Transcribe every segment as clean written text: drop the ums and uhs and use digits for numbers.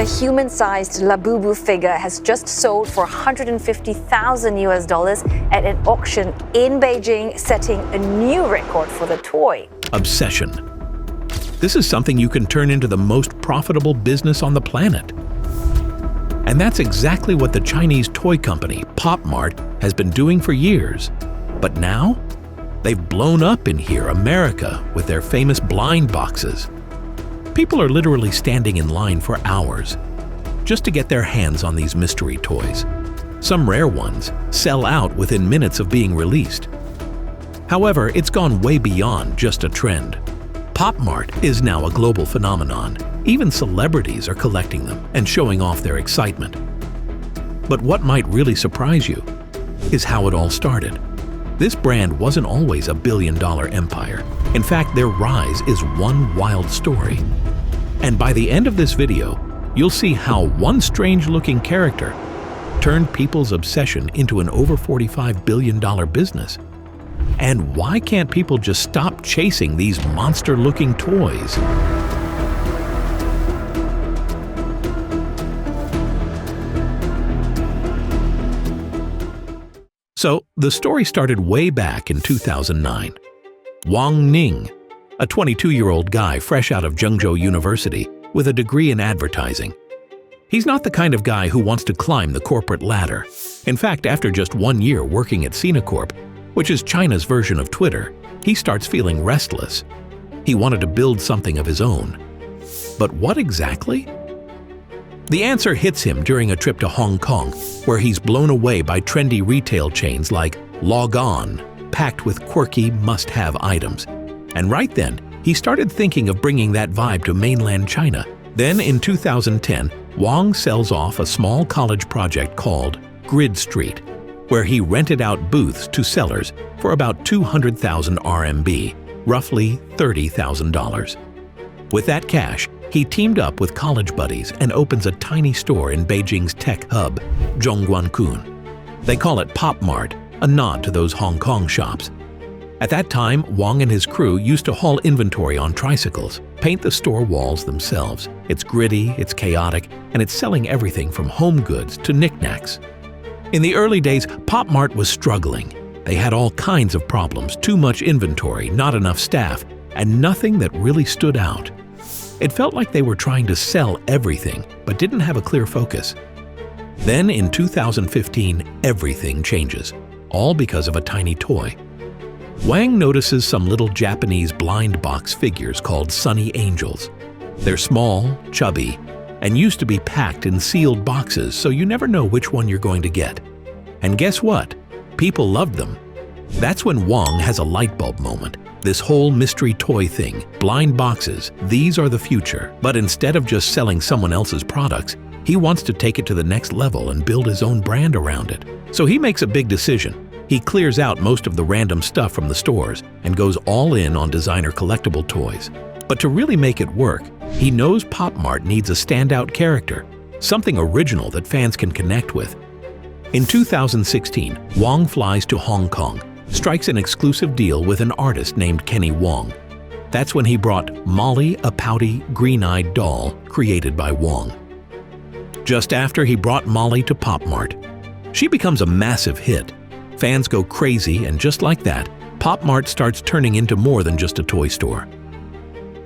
A human-sized Labubu figure has just sold for $150,000 at an auction in Beijing, setting a new record for the toy. Obsession. This is something you can turn into the most profitable business on the planet. And that's exactly what the Chinese toy company Pop Mart has been doing for years. But now, they've blown up in here, America, with their famous blind boxes. People are literally standing in line for hours just to get their hands on these mystery toys. Some rare ones sell out within minutes of being released. However, it's gone way beyond just a trend. Pop Mart is now a global phenomenon. Even celebrities are collecting them and showing off their excitement. But what might really surprise you is how it all started. This brand wasn't always a billion-dollar empire. In fact, their rise is one wild story. And by the end of this video, you'll see how one strange-looking character turned people's obsession into an over $45 billion business. And why can't people just stop chasing these monster-looking toys? So, the story started way back in 2009. Wang Ning, a 22-year-old guy fresh out of Zhengzhou University with a degree in advertising. He's not the kind of guy who wants to climb the corporate ladder. In fact, after just 1 year working at Sinacorp, which is China's version of Twitter, he starts feeling restless. He wanted to build something of his own. But what exactly? The answer hits him during a trip to Hong Kong, where he's blown away by trendy retail chains like Log On, packed with quirky must-have items. And right then, he started thinking of bringing that vibe to mainland China. Then in 2010, Wang sells off a small college project called Grid Street, where he rented out booths to sellers for about 200,000 RMB, roughly $30,000. With that cash, he teamed up with college buddies and opens a tiny store in Beijing's tech hub, Zhongguancun. They call it Pop Mart, a nod to those Hong Kong shops. At that time, Wang and his crew used to haul inventory on tricycles, paint the store walls themselves. It's gritty, it's chaotic, and it's selling everything from home goods to knickknacks. In the early days, Pop Mart was struggling. They had all kinds of problems, too much inventory, not enough staff, and nothing that really stood out. It felt like they were trying to sell everything, but didn't have a clear focus. Then in 2015, everything changes, all because of a tiny toy. Wang notices some little Japanese blind box figures called Sunny Angels. They're small, chubby, and used to be packed in sealed boxes, so you never know which one you're going to get. And guess what? People loved them. That's when Wang has a light bulb moment. This whole mystery toy thing, blind boxes, these are the future. But instead of just selling someone else's products, he wants to take it to the next level and build his own brand around it. So he makes a big decision. He clears out most of the random stuff from the stores and goes all in on designer collectible toys. But to really make it work, he knows Pop Mart needs a standout character, something original that fans can connect with. In 2016, Wang flies to Hong Kong, strikes an exclusive deal with an artist named Kenny Wong. That's when he brought Molly, a pouty, green-eyed doll created by Wong. Just after he brought Molly to Pop Mart, she becomes a massive hit. Fans go crazy, and just like that, Pop Mart starts turning into more than just a toy store.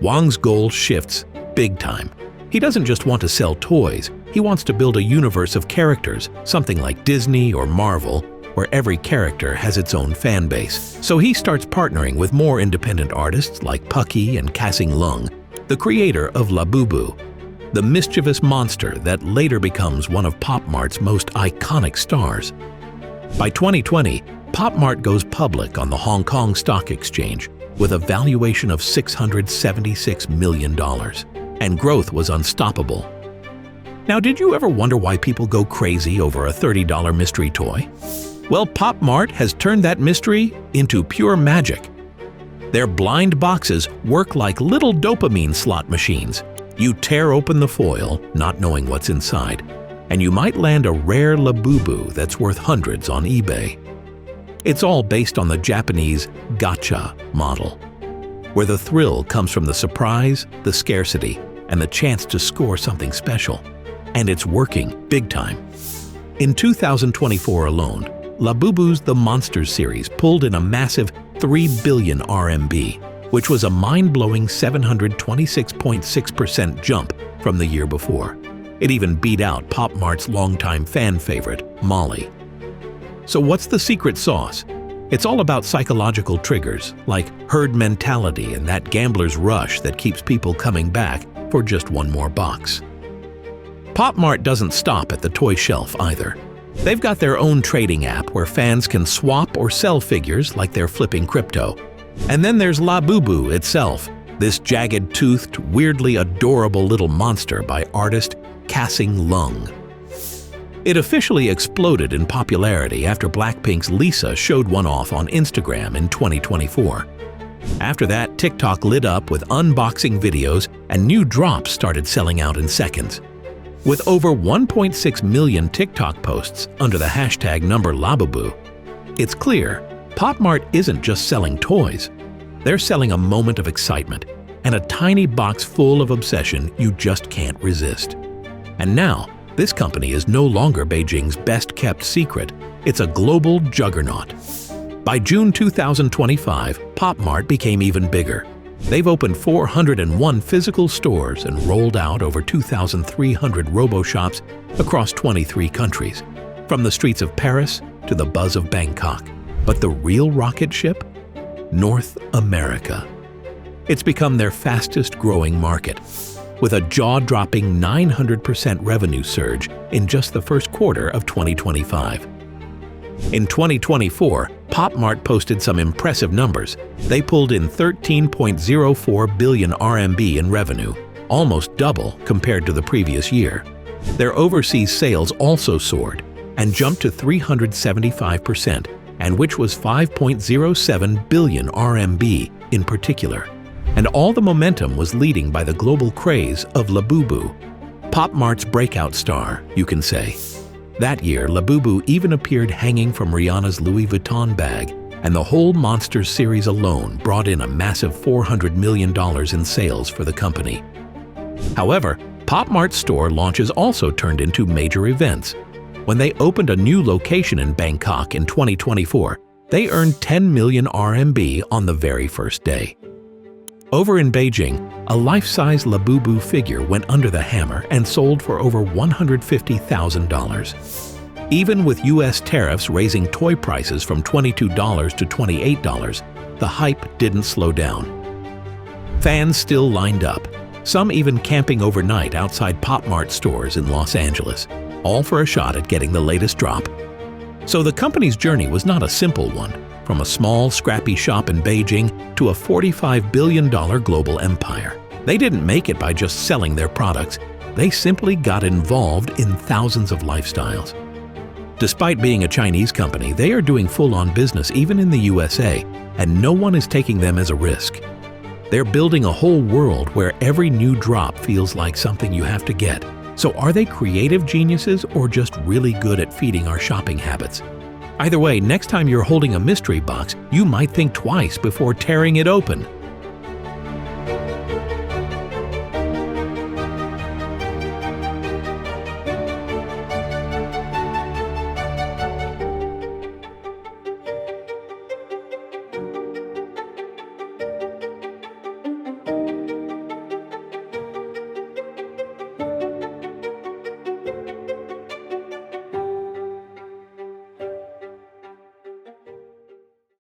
Wang's goal shifts big time. He doesn't just want to sell toys, he wants to build a universe of characters, something like Disney or Marvel, where every character has its own fan base. So he starts partnering with more independent artists like Pucky and Kassing Lung, the creator of Labubu, the mischievous monster that later becomes one of Pop Mart's most iconic stars. By 2020, Pop Mart goes public on the Hong Kong Stock Exchange with a valuation of $676 million, and growth was unstoppable. Now, did you ever wonder why people go crazy over a $30 mystery toy? Well, Pop Mart has turned that mystery into pure magic. Their blind boxes work like little dopamine slot machines. You tear open the foil, not knowing what's inside, and you might land a rare Labubu that's worth hundreds on eBay. It's all based on the Japanese gacha model, where the thrill comes from the surprise, the scarcity, and the chance to score something special. And it's working big time. In 2024 alone, Labubu's The Monsters series pulled in a massive 3 billion RMB, which was a mind-blowing 726.6% jump from the year before. It even beat out Pop Mart's longtime fan favorite, Molly. So what's the secret sauce? It's all about psychological triggers, like herd mentality and that gambler's rush that keeps people coming back for just one more box. Pop Mart doesn't stop at the toy shelf either. They've got their own trading app where fans can swap or sell figures like they're flipping crypto. And then there's Labubu itself, this jagged-toothed, weirdly adorable little monster by artist Kassing Lung. It officially exploded in popularity after Blackpink's Lisa showed one off on Instagram in 2024. After that, TikTok lit up with unboxing videos and new drops started selling out in seconds. With over 1.6 million TikTok posts under the hashtag #Labubu, it's clear Pop Mart isn't just selling toys. They're selling a moment of excitement and a tiny box full of obsession you just can't resist. And now, this company is no longer Beijing's best-kept secret. It's a global juggernaut. By June 2025, Pop Mart became even bigger. They've opened 401 physical stores and rolled out over 2,300 robo-shops across 23 countries, from the streets of Paris to the buzz of Bangkok. But the real rocket ship? North America. It's become their fastest-growing market, with a jaw-dropping 900% revenue surge in just the first quarter of 2025. In 2024, Pop Mart posted some impressive numbers. They pulled in 13.04 billion RMB in revenue, almost double compared to the previous year. Their overseas sales also soared and jumped to 375%, and which was 5.07 billion RMB in particular. And all the momentum was leading by the global craze of Labubu, Pop Mart's breakout star, you can say. That year, Labubu even appeared hanging from Rihanna's Louis Vuitton bag, and the whole Monsters series alone brought in a massive $400 million in sales for the company. However, Pop Mart's store launches also turned into major events. When they opened a new location in Bangkok in 2024, they earned 10 million RMB on the very first day. Over in Beijing, a life-size Labubu figure went under the hammer and sold for over $150,000. Even with US tariffs raising toy prices from $22 to $28, the hype didn't slow down. Fans still lined up, some even camping overnight outside Pop Mart stores in Los Angeles, all for a shot at getting the latest drop. So the company's journey was not a simple one. From a small, scrappy shop in Beijing to a $45 billion global empire. They didn't make it by just selling their products. They simply got involved in thousands of lifestyles. Despite being a Chinese company, they are doing full-on business even in the USA, and no one is taking them as a risk. They're building a whole world where every new drop feels like something you have to get. So are they creative geniuses or just really good at feeding our shopping habits? Either way, next time you're holding a mystery box, you might think twice before tearing it open.